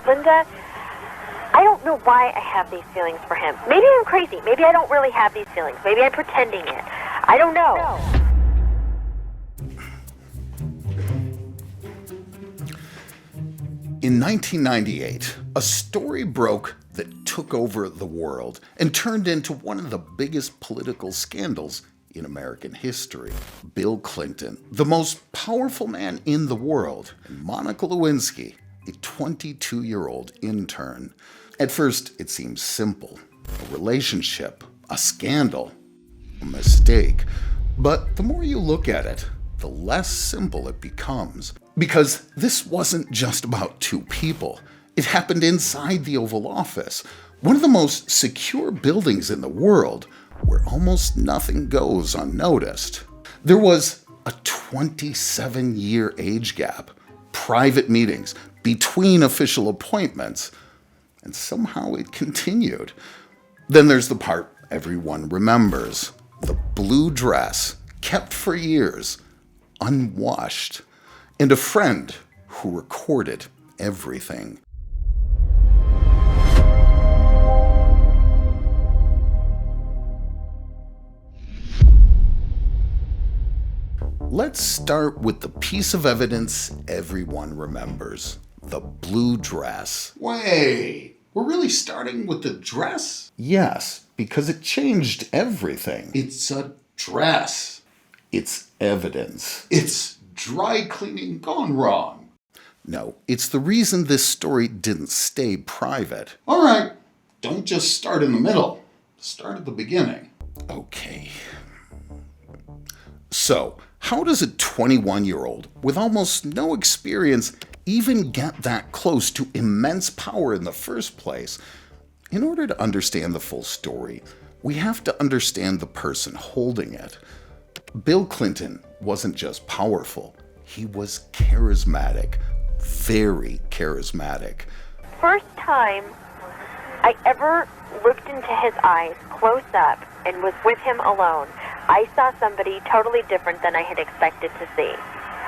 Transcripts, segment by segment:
Linda, I don't know why I have these feelings for him. Maybe I'm crazy. Maybe I don't really have these feelings. Maybe I'm pretending it. I don't know. In 1998, a story broke that took over the world and turned into one of the biggest political scandals in American history. Bill Clinton, the most powerful man in the world, and Monica Lewinsky, a 22-year-old intern. At first, it seems simple. A relationship, a scandal, a mistake. But the more you look at it, the less simple it becomes. Because this wasn't just about two people. It happened inside the Oval Office, one of the most secure buildings in the world, where almost nothing goes unnoticed. There was a 27-year age gap, private meetings between official appointments, and somehow it continued. Then there's the part everyone remembers, the blue dress, kept for years, unwashed, and a friend who recorded everything. Let's start with the piece of evidence everyone remembers, the blue dress. Wait, we're really starting with the dress? Yes, because it changed everything. It's a dress. It's evidence. It's dry cleaning gone wrong. No, it's the reason this story didn't stay private. All right, don't just start in the middle. Start at the beginning. Okay. So, how does a 21-year-old with almost no experience even get that close to immense power in the first place? In order to understand the full story, we have to understand the person holding it. Bill Clinton wasn't just powerful, he was charismatic, very charismatic. First time I ever looked into his eyes close up and was with him alone, I saw somebody totally different than I had expected to see.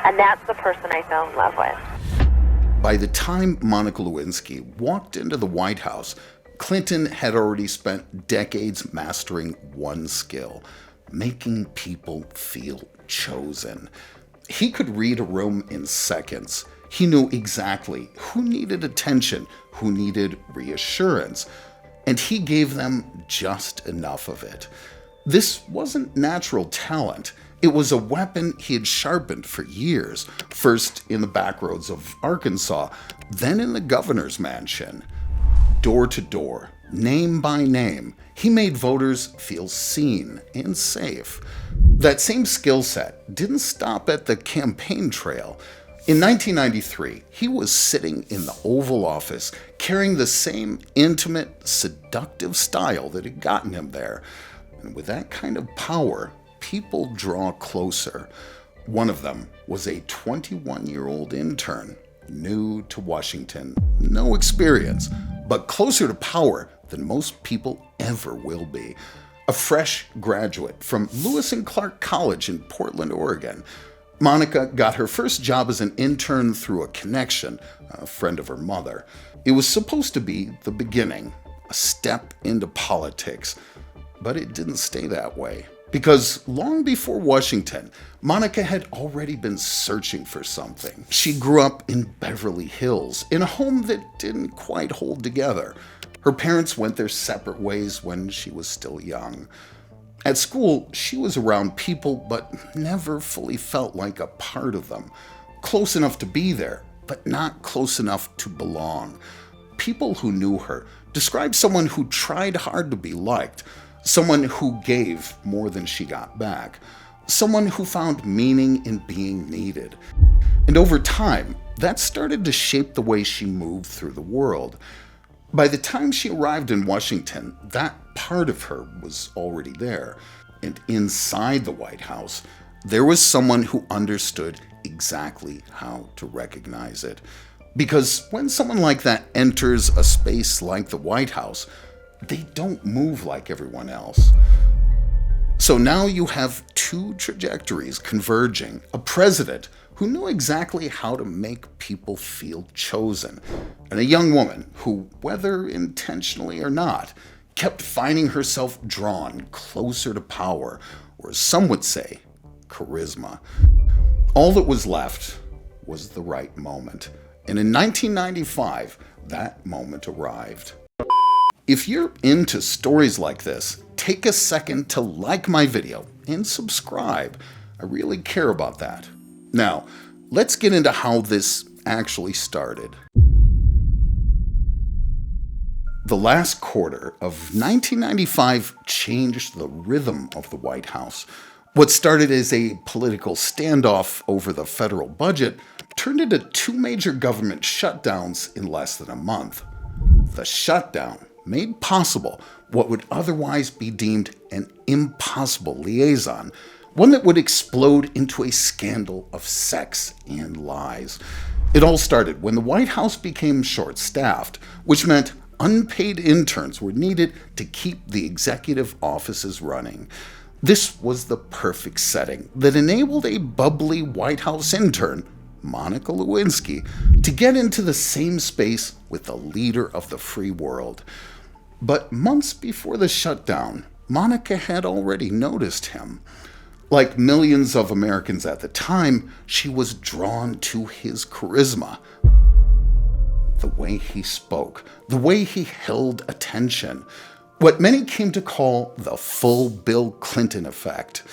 And that's the person I fell in love with. By the time Monica Lewinsky walked into the White House, Clinton had already spent decades mastering one skill, making people feel chosen. He could read a room in seconds. He knew exactly who needed attention, who needed reassurance, and he gave them just enough of it. This wasn't natural talent. It was a weapon he had sharpened for years, first in the backroads of Arkansas, then in the governor's mansion. Door to door, name by name, he made voters feel seen and safe. That same skill set didn't stop at the campaign trail. In 1993, he was sitting in the Oval Office, carrying the same intimate, seductive style that had gotten him there. And with that kind of power, people draw closer. One of them was a 21-year-old intern, new to Washington, no experience, but closer to power than most people ever will be. A fresh graduate from Lewis and Clark College in Portland, Oregon. Monica got her first job as an intern through a connection, a friend of her mother. It was supposed to be the beginning, a step into politics. But it didn't stay that way. Because long before Washington, Monica had already been searching for something. She grew up in Beverly Hills, in a home that didn't quite hold together. Her parents went their separate ways when she was still young. At school, she was around people, but never fully felt like a part of them. Close enough to be there, but not close enough to belong. People who knew her described someone who tried hard to be liked, someone who gave more than she got back, someone who found meaning in being needed. And over time, that started to shape the way she moved through the world. By the time she arrived in Washington, that part of her was already there. And inside the White House, there was someone who understood exactly how to recognize it. Because when someone like that enters a space like the White House, they don't move like everyone else. So now you have two trajectories converging. A president who knew exactly how to make people feel chosen, and a young woman who, whether intentionally or not, kept finding herself drawn closer to power, or as some would say, charisma. All that was left was the right moment. And in 1995, that moment arrived. If you're into stories like this, take a second to like my video and subscribe. I really care about that. Now, let's get into how this actually started. The last quarter of 1995 changed the rhythm of the White House. What started as a political standoff over the federal budget turned into two major government shutdowns in less than a month. The shutdown made possible what would otherwise be deemed an impossible liaison, one that would explode into a scandal of sex and lies. It all started when the White House became short-staffed, which meant unpaid interns were needed to keep the executive offices running. This was the perfect setting that enabled a bubbly White House intern, Monica Lewinsky, to get into the same space with the leader of the free world. But months before the shutdown, Monica had already noticed him. Like millions of Americans at the time, she was drawn to his charisma. The way he spoke, the way he held attention, what many came to call the full Bill Clinton effect.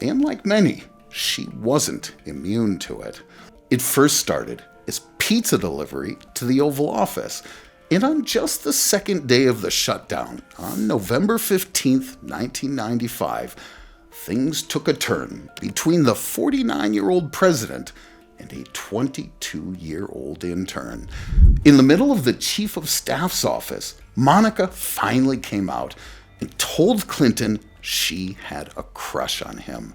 And like many, she wasn't immune to it. It first started as pizza delivery to the Oval Office. And on just the second day of the shutdown, on November 15th, 1995, things took a turn between the 49-year-old president and a 22-year-old intern. In the middle of the chief of staff's office, Monica finally came out and told Clinton she had a crush on him.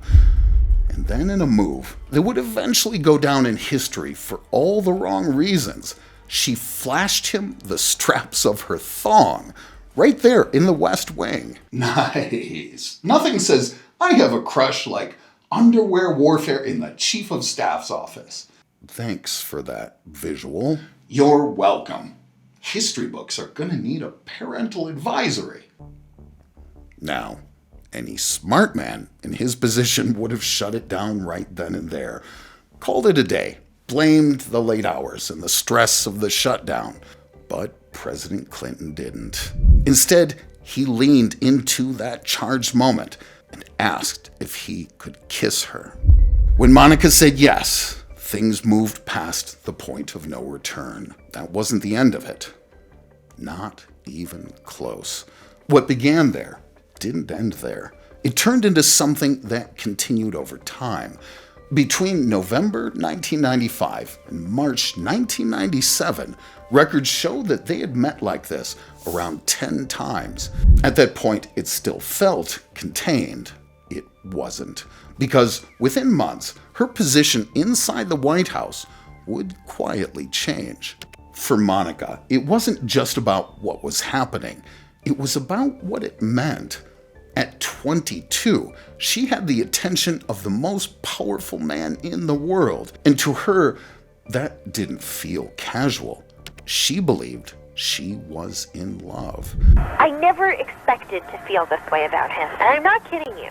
And then in a move that would eventually go down in history for all the wrong reasons, she flashed him the straps of her thong right there in the West Wing. Nice. Nothing says I have a crush like underwear warfare in the Chief of Staff's office. Thanks for that visual. You're welcome. History books are gonna need a parental advisory. Now, any smart man in his position would have shut it down right then and there, called it a day, blamed the late hours and the stress of the shutdown. But President Clinton didn't. Instead, he leaned into that charged moment and asked if he could kiss her. When Monica said yes, things moved past the point of no return. That wasn't the end of it. Not even close. What began there didn't end there. It turned into something that continued over time. Between November 1995 and March 1997, records show that they had met like this around 10 times. At that point, it still felt contained. It wasn't. Because within months, her position inside the White House would quietly change. For Monica, it wasn't just about what was happening. It was about what it meant. At 22, she had the attention of the most powerful man in the world. And to her, that didn't feel casual. She believed she was in love. I never expected to feel this way about him, and I'm not kidding you.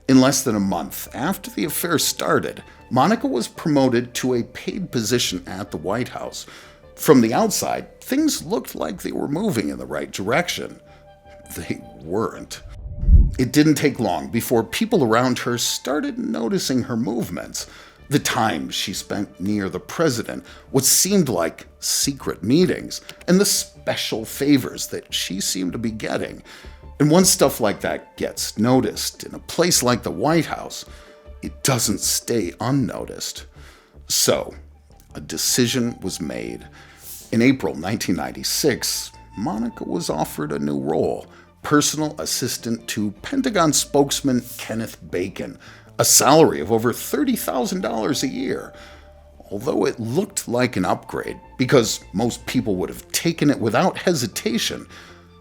In less than a month after the affair started, Monica was promoted to a paid position at the White House. From the outside, things looked like they were moving in the right direction. They weren't. It didn't take long before people around her started noticing her movements. The time she spent near the president, what seemed like secret meetings, and the special favors that she seemed to be getting. And once stuff like that gets noticed in a place like the White House, it doesn't stay unnoticed. So, a decision was made. In April 1996, Monica was offered a new role, personal assistant to Pentagon spokesman Kenneth Bacon, a salary of over $30,000 a year. Although it looked like an upgrade, because most people would have taken it without hesitation,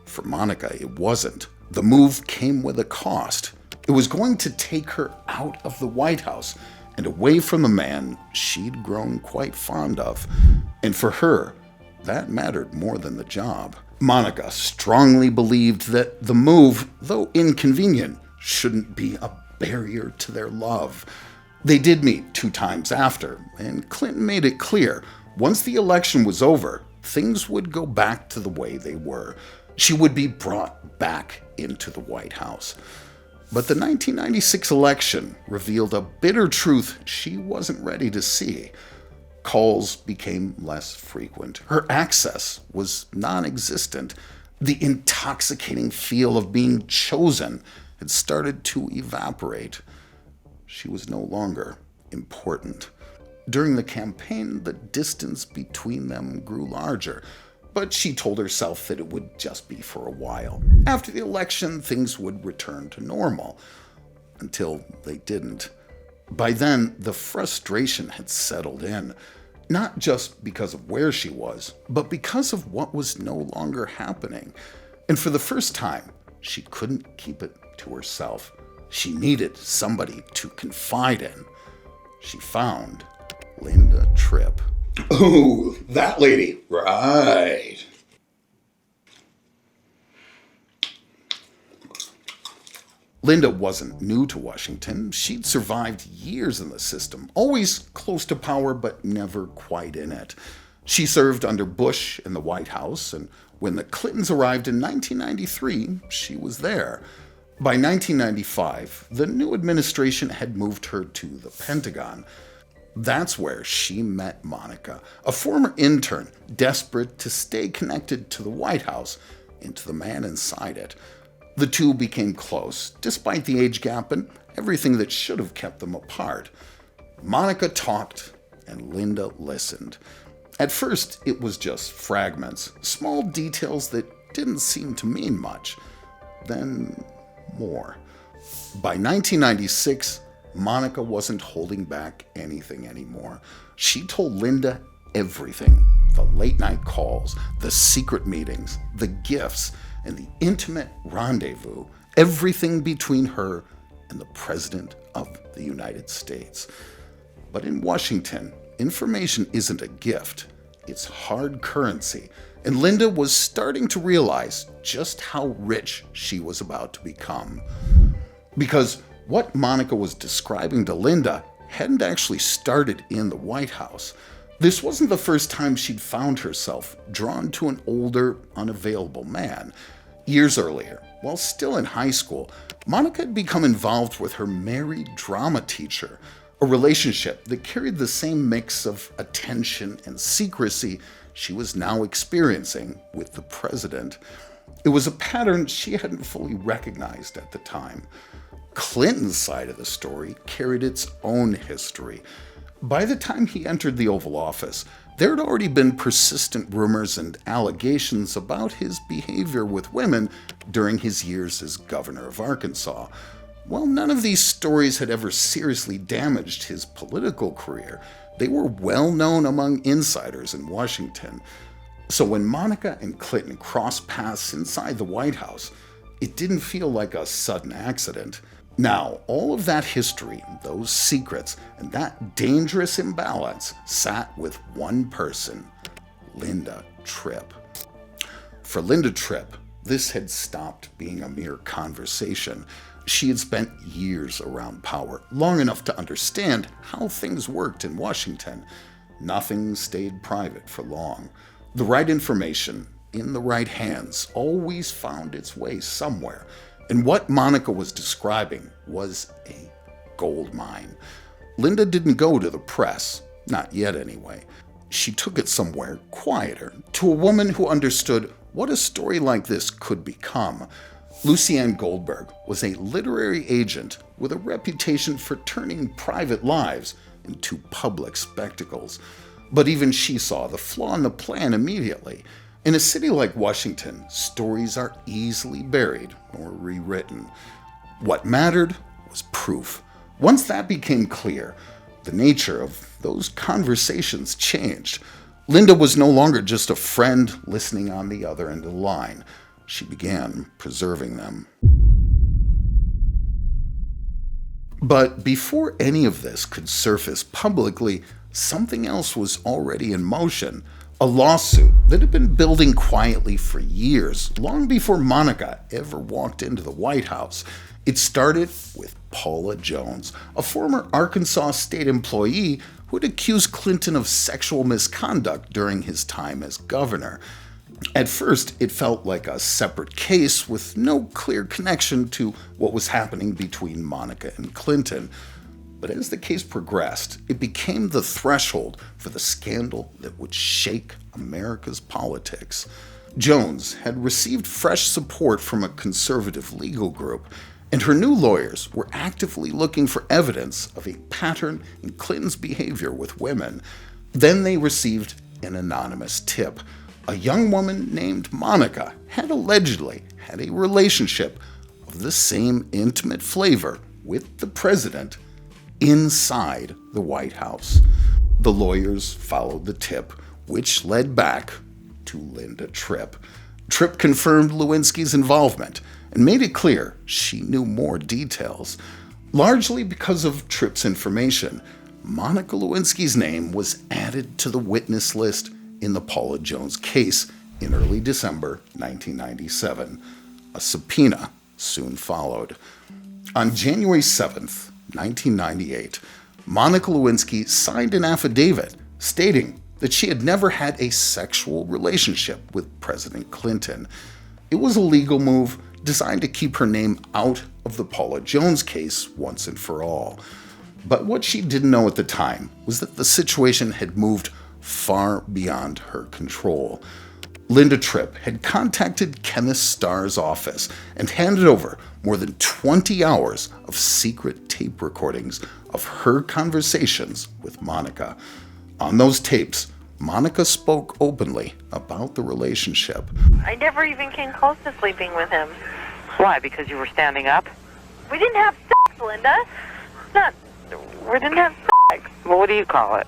for Monica it wasn't. The move came with a cost. It was going to take her out of the White House and away from the man she'd grown quite fond of. And for her, that mattered more than the job. Monica strongly believed that the move, though inconvenient, shouldn't be a barrier to their love. They did meet 2 times after, and Clinton made it clear once the election was over, things would go back to the way they were. She would be brought back into the White House. But the 1996 election revealed a bitter truth she wasn't ready to see. Calls became less frequent. Her access was non-existent. The intoxicating feel of being chosen had started to evaporate. She was no longer important. During the campaign, the distance between them grew larger, but she told herself that it would just be for a while. After the election, things would return to normal. Until they didn't. By then, the frustration had settled in, not just because of where she was, but because of what was no longer happening. And for the first time, she couldn't keep it to herself. She needed somebody to confide in. She found Linda Tripp. Oh, that lady. Right. Linda wasn't new to Washington. She'd survived years in the system, always close to power, but never quite in it. She served under Bush in the White House, and when the Clintons arrived in 1993, she was there. By 1995, the new administration had moved her to the Pentagon. That's where she met Monica, a former intern desperate to stay connected to the White House and to the man inside it. The two became close, despite the age gap and everything that should have kept them apart. Monica talked, and Linda listened. At first, it was just fragments, small details that didn't seem to mean much. Then, more. By 1996, Monica wasn't holding back anything anymore. She told Linda everything. The late-night calls, the secret meetings, the gifts, and the intimate rendezvous, everything between her and the President of the United States. But in Washington, information isn't a gift, it's hard currency, and Linda was starting to realize just how rich she was about to become. Because what Monica was describing to Linda hadn't actually started in the White House. This wasn't the first time she'd found herself drawn to an older, unavailable man. Years earlier, while still in high school, Monica had become involved with her married drama teacher, a relationship that carried the same mix of attention and secrecy she was now experiencing with the president. It was a pattern she hadn't fully recognized at the time. Clinton's side of the story carried its own history. By the time he entered the Oval Office, there had already been persistent rumors and allegations about his behavior with women during his years as governor of Arkansas. While none of these stories had ever seriously damaged his political career, they were well known among insiders in Washington. So when Monica and Clinton crossed paths inside the White House, it didn't feel like a sudden accident. Now, all of that history, those secrets, and that dangerous imbalance sat with one person, Linda Tripp. For Linda Tripp, this had stopped being a mere conversation. She had spent years around power, long enough to understand how things worked in Washington. Nothing stayed private for long. The right information, in the right hands, always found its way somewhere. And what Monica was describing was a gold mine. Linda didn't go to the press, not yet anyway. She took it somewhere quieter, to a woman who understood what a story like this could become. Lucianne Goldberg was a literary agent with a reputation for turning private lives into public spectacles. But even she saw the flaw in the plan immediately. In a city like Washington, stories are easily buried or rewritten. What mattered was proof. Once that became clear, the nature of those conversations changed. Linda was no longer just a friend listening on the other end of the line. She began preserving them. But before any of this could surface publicly, something else was already in motion. A lawsuit that had been building quietly for years, long before Monica ever walked into the White House. It started with Paula Jones, a former Arkansas state employee who had accused Clinton of sexual misconduct during his time as governor. At first, it felt like a separate case with no clear connection to what was happening between Monica and Clinton. But as the case progressed, it became the threshold for the scandal that would shake America's politics. Jones had received fresh support from a conservative legal group, and her new lawyers were actively looking for evidence of a pattern in Clinton's behavior with women. Then they received an anonymous tip. A young woman named Monica had allegedly had a relationship of the same intimate flavor with the president inside the White House. The lawyers followed the tip, which led back to Linda Tripp. Tripp confirmed Lewinsky's involvement and made it clear she knew more details. Largely because of Tripp's information, Monica Lewinsky's name was added to the witness list in the Paula Jones case in early December 1997. A subpoena soon followed. On January 7th, 1998, Monica Lewinsky signed an affidavit stating that she had never had a sexual relationship with President Clinton. It was a legal move designed to keep her name out of the Paula Jones case once and for all. But what she didn't know at the time was that the situation had moved far beyond her control. Linda Tripp had contacted Kenneth Starr's office and handed over more than 20 hours of secret tape recordings of her conversations with Monica. On those tapes, Monica spoke openly about the relationship. I never even came close to sleeping with him. Why? Because you were standing up? We didn't have sex, Linda. We didn't have sex. Well, what do you call it?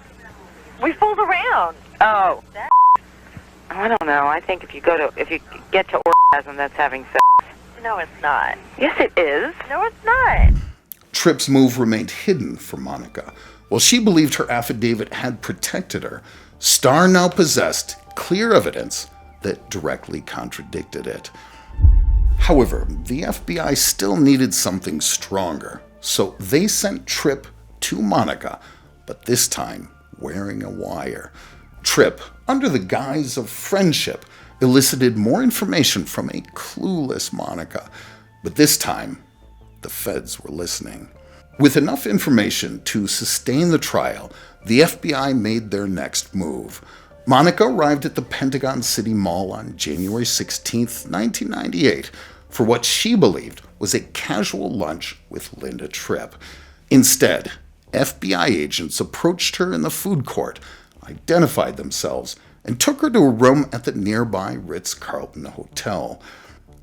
We fooled around. Oh. Sex? I don't know. I think if you get to orgasm, that's having sex. No, it's not. Yes, it is. No, it's not. Tripp's move remained hidden from Monica. While she believed her affidavit had protected her, Starr now possessed clear evidence that directly contradicted it. However, the FBI still needed something stronger, so they sent Tripp to Monica, but this time wearing a wire. Tripp, under the guise of friendship, elicited more information from a clueless Monica, but this time, the feds were listening. With enough information to sustain the trial, the FBI made their next move. Monica arrived at the Pentagon City Mall on January 16, 1998, for what she believed was a casual lunch with Linda Tripp. Instead, FBI agents approached her in the food court, identified themselves, and took her to a room at the nearby Ritz-Carlton Hotel.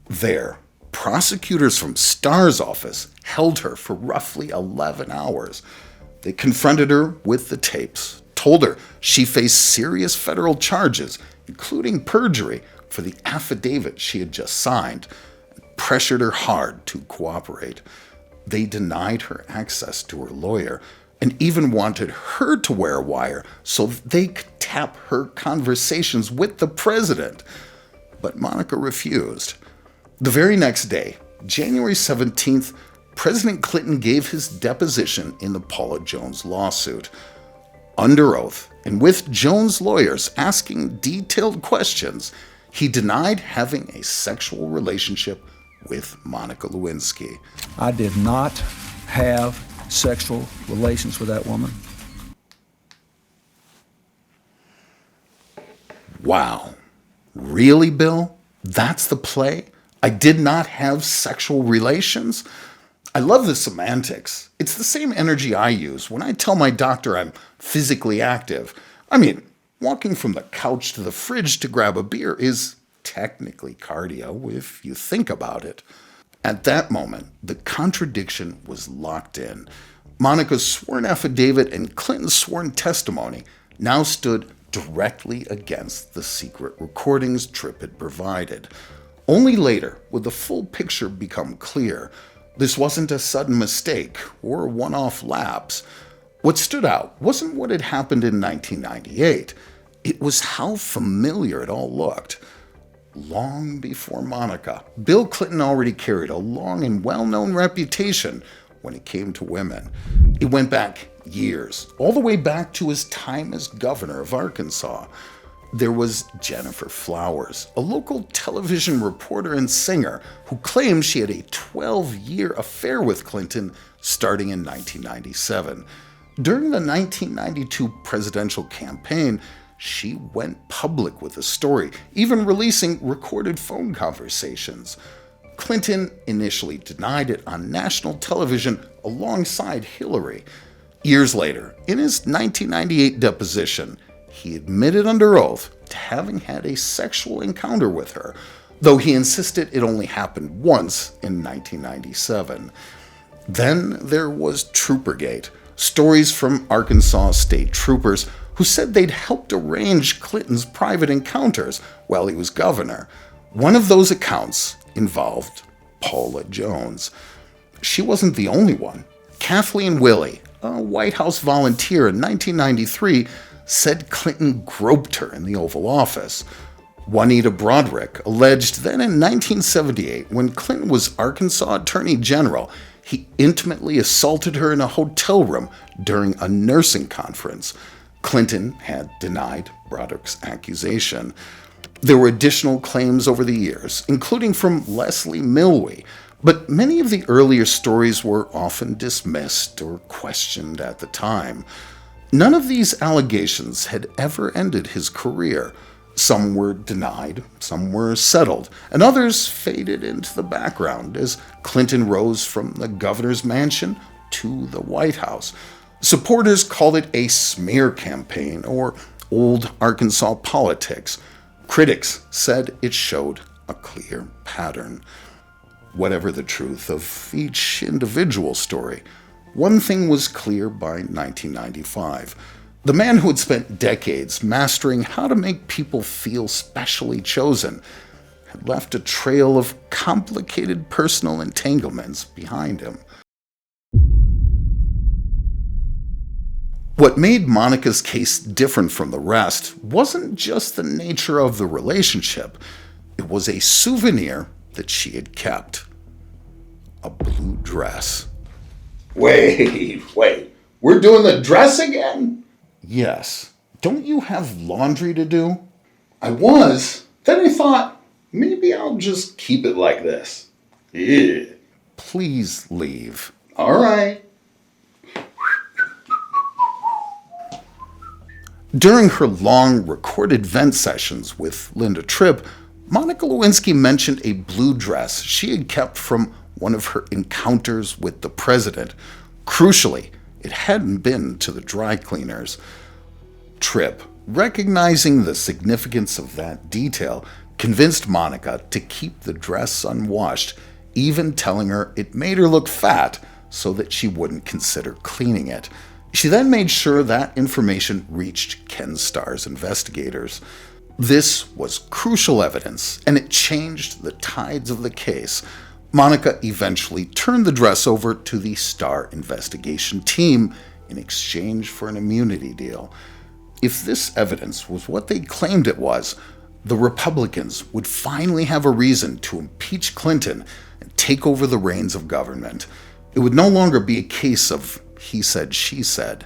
There, prosecutors from Starr's office held her for roughly 11 hours. They confronted her with the tapes, told her she faced serious federal charges, including perjury, for the affidavit she had just signed, and pressured her hard to cooperate. They denied her access to her lawyer and even wanted her to wear a wire so they could tap her conversations with the president. But Monica refused. The very next day, January 17th, President Clinton gave his deposition in the Paula Jones lawsuit. Under oath, and with Jones' lawyers asking detailed questions, he denied having a sexual relationship with Monica Lewinsky. I did not have sexual relations with that woman. Wow. Really, Bill? That's the play? I did not have sexual relations? I love the semantics. It's the same energy I use when I tell my doctor I'm physically active. I mean, walking from the couch to the fridge to grab a beer is technically cardio if you think about it. At that moment, the contradiction was locked in. Monica's sworn affidavit and Clinton's sworn testimony now stood directly against the secret recordings Tripp had provided. Only later would the full picture become clear. This wasn't a sudden mistake or a one-off lapse. What stood out wasn't what had happened in 1998. It was how familiar it all looked. Long before Monica, Bill Clinton already carried a long and well-known reputation when it came to women. It went back years, all the way back to his time as governor of Arkansas. There was Jennifer Flowers, a local television reporter and singer who claimed she had a 12-year affair with Clinton starting in 1997. During the 1992 presidential campaign, she went public with the story, even releasing recorded phone conversations. Clinton initially denied it on national television alongside Hillary. Years later, in his 1998 deposition, he admitted under oath to having had a sexual encounter with her, though he insisted it only happened once in 1997. Then there was Troopergate, stories from Arkansas state troopers who said they'd helped arrange Clinton's private encounters while he was governor. One of those accounts involved Paula Jones. She wasn't the only one. Kathleen Willey, a White House volunteer in 1993, said Clinton groped her in the Oval Office. Juanita Broderick alleged that in 1978, when Clinton was Arkansas Attorney General, he intimately assaulted her in a hotel room during a nursing conference. Clinton had denied Broderick's accusation. There were additional claims over the years, including from Leslie Milwee, but many of the earlier stories were often dismissed or questioned at the time. None of these allegations had ever ended his career. Some were denied, some were settled, and others faded into the background as Clinton rose from the governor's mansion to the White House. Supporters called it a smear campaign or old Arkansas politics. Critics said it showed a clear pattern. Whatever the truth of each individual story, one thing was clear by 1995. The man who had spent decades mastering how to make people feel specially chosen had left a trail of complicated personal entanglements behind him. What made Monica's case different from the rest wasn't just the nature of the relationship. It was a souvenir that she had kept. A blue dress. Wait. We're doing the dress again? Yes. Don't you have laundry to do? I was. Then I thought, maybe I'll just keep it like this. Yeah. Please leave. All right. During her long recorded vent sessions with Linda Tripp, Monica Lewinsky mentioned a blue dress she had kept from one of her encounters with the president. Crucially, it hadn't been to the dry cleaners. Tripp, recognizing the significance of that detail, convinced Monica to keep the dress unwashed, even telling her it made her look fat so that she wouldn't consider cleaning it. She then made sure that information reached Ken Starr's investigators. This was crucial evidence, and it changed the tides of the case. Monica eventually turned the dress over to the Starr investigation team in exchange for an immunity deal. If this evidence was what they claimed it was, the Republicans would finally have a reason to impeach Clinton and take over the reins of government. It would no longer be a case of he said, she said.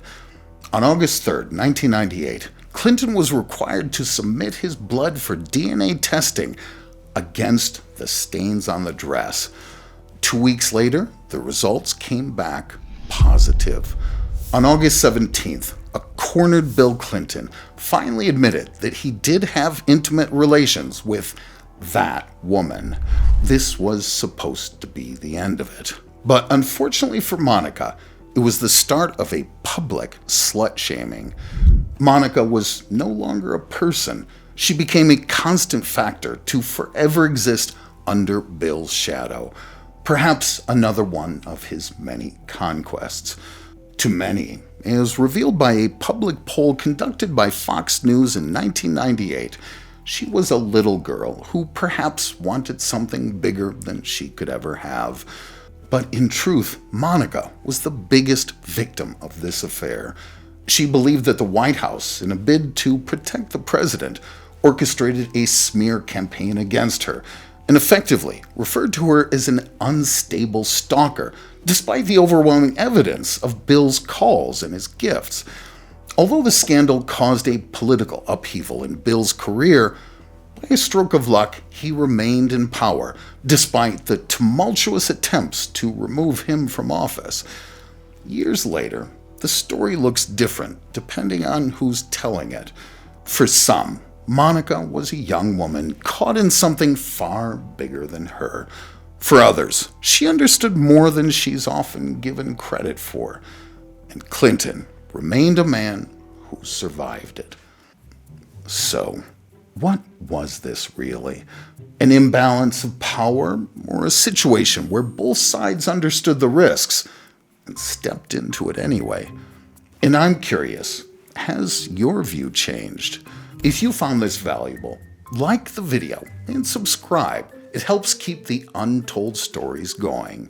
On August 3rd, 1998, Clinton was required to submit his blood for DNA testing against the stains on the dress. 2 weeks later, the results came back positive. On August 17th, a cornered Bill Clinton finally admitted that he did have intimate relations with that woman. This was supposed to be the end of it. But unfortunately for Monica, it was the start of a public slut-shaming. Monica was no longer a person. She became a constant factor to forever exist under Bill's shadow. Perhaps another one of his many conquests. To many, as revealed by a public poll conducted by Fox News in 1998, she was a little girl who perhaps wanted something bigger than she could ever have. But in truth, Monica was the biggest victim of this affair. She believed that the White House, in a bid to protect the president, orchestrated a smear campaign against her and effectively referred to her as an unstable stalker, despite the overwhelming evidence of Bill's calls and his gifts. Although the scandal caused a political upheaval in Bill's career, by a stroke of luck, he remained in power, despite the tumultuous attempts to remove him from office. Years later, the story looks different depending on who's telling it. For some, Monica was a young woman caught in something far bigger than her. For others, she understood more than she's often given credit for. And Clinton remained a man who survived it. So, what was this really? An imbalance of power, or a situation where both sides understood the risks and stepped into it anyway? And I'm curious, has your view changed? If you found this valuable, like the video and subscribe. It helps keep the Untold Stories going.